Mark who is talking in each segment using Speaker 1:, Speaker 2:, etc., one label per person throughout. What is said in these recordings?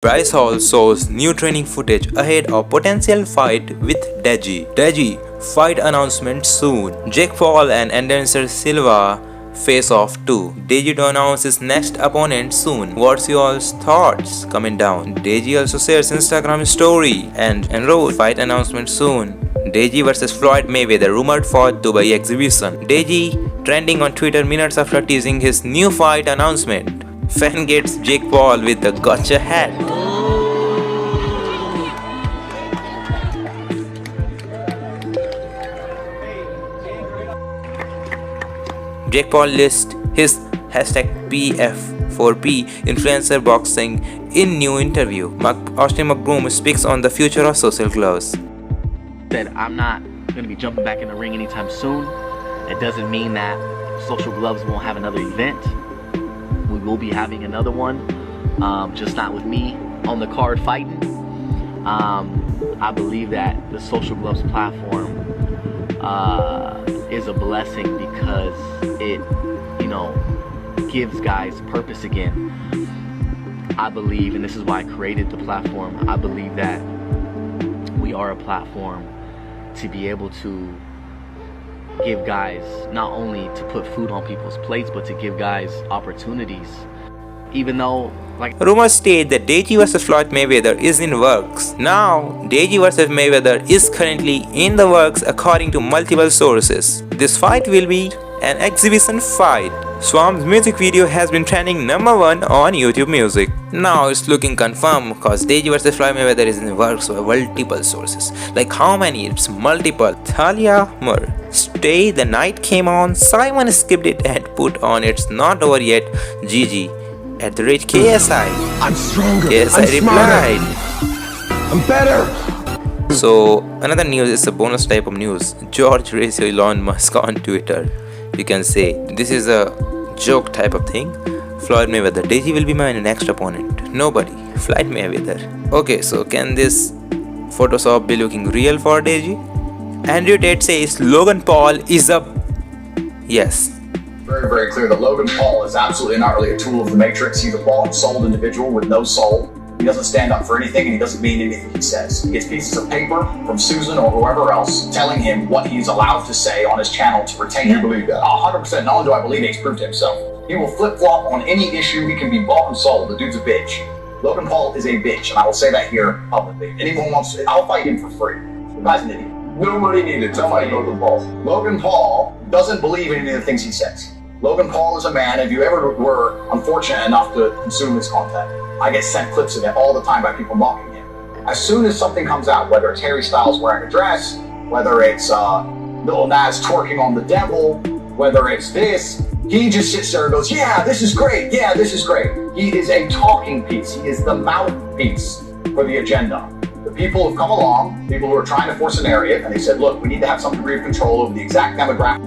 Speaker 1: Bryce Hall shows new training footage ahead of potential fight with Deji. Deji, fight announcement soon. Jake Paul and Anderson Silva face off too. Deji to announce his next opponent soon. What's y'all's thoughts? Comment down. Deji also shares Instagram story and wrote fight announcement soon. Deji vs Floyd Mayweather rumored for Dubai exhibition. Deji trending on Twitter minutes after teasing his new fight announcement. Fan gets Jake Paul with the gotcha hat. Jake Paul lists his #PF4P influencer boxing in new interview. Austin McBroom speaks on the future of social gloves.
Speaker 2: Said I'm not going to be jumping back in the ring anytime soon. It doesn't mean that Social Gloves won't have another event. We will be having another one, just not with me on the card fighting. I believe that the Social Gloves platform is a blessing because it, gives guys purpose again. I believe, and this is why I created the platform, I believe that we are a platform to be able to give guys, not only to put food on people's plates, but to give guys opportunities. Even though,
Speaker 1: rumors state that Deji vs Floyd Mayweather is in works. Now, Deji vs Mayweather is currently in the works according to multiple sources. This fight will be an exhibition fight. Swarmz music video has been trending #1 on YouTube Music. Now it's looking confirmed because Deji vs Floyd Mayweather is in the works by multiple sources. Like how many? It's multiple. Talia, Stay the Night came on. Simon skipped it and put on It's Not Over Yet. GG. @KSI.
Speaker 3: I'm stronger.
Speaker 1: KSI
Speaker 3: I'm
Speaker 1: replied.
Speaker 3: Smarter. I'm better.
Speaker 1: So another news is a bonus type of news. George Ratio Elon Musk on Twitter. You can say this is a joke type of thing. Floyd Mayweather. Deji will be my next opponent. Nobody. Floyd Mayweather. Okay, so can this Photoshop be looking real for Deji? Andrew Tate says Logan Paul is a yes.
Speaker 4: Very, very clear that Logan Paul is absolutely not really a tool of the Matrix. He's a bought and sold individual with no soul. He doesn't stand up for anything and he doesn't mean anything he says. He gets pieces of paper from Susan or whoever else telling him what he's allowed to say on his channel to retain.
Speaker 3: You believe that?
Speaker 4: 100%. Not only do I believe it, he's proved to himself. He will flip-flop on any issue. He can be bought and sold. The dude's a bitch. Logan Paul is a bitch, and I will say that here publicly. Anyone wants to, I'll fight him for free. The guy's an idiot.
Speaker 3: Nobody needed. Tell me Logan Paul.
Speaker 4: Logan Paul doesn't believe in any of the things he says. Logan Paul is a man, if you ever were unfortunate enough to consume his content, I get sent clips of it all the time by people mocking him. As soon as something comes out, whether it's Harry Styles wearing a dress, whether it's Lil Nas twerking on the devil, whether it's this, he just sits there and goes, yeah, this is great, yeah, this is great. He is a talking piece. He is the mouthpiece for the agenda. The people have come along, people who are trying to force a narrative, and they said, look, we need to have some degree of control over the exact demographic.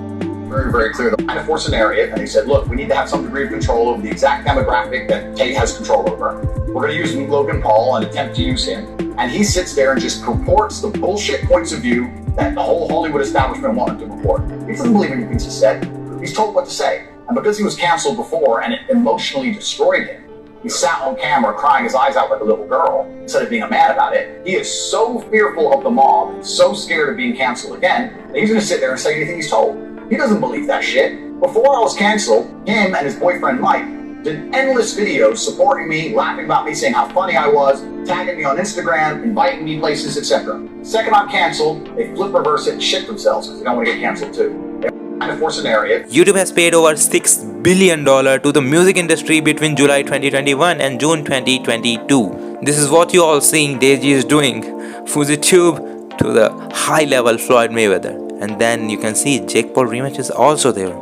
Speaker 4: Very, very clear. They're trying to force a narrative, and they said, look, we need to have some degree of control over the exact demographic that Tate has control over. We're going to use Logan Paul and attempt to use him. And he sits there and just purports the bullshit points of view that the whole Hollywood establishment wanted to report. He doesn't believe anything he said. He's told what to say. And because he was canceled before and it emotionally destroyed him, he sat on camera crying his eyes out like a little girl instead of being a man about it. He is so fearful of the mob, so scared of being canceled again, that he's going to sit there and say anything he's told. He doesn't believe that shit. Before I was canceled, him and his boyfriend Mike did endless videos supporting me, laughing about me, saying how funny I was, tagging me on Instagram, inviting me places, etc. Second I'm canceled, they flip reverse it and shit themselves because they don't want to get canceled too. They're trying to force a narrative.
Speaker 1: YouTube has paid over $6 billion to the music industry between July 2021 and June 2022. This is what you all seeing Deji is doing. FujiTube to the high level Floyd Mayweather. And then you can see Jake Paul rematch is also there.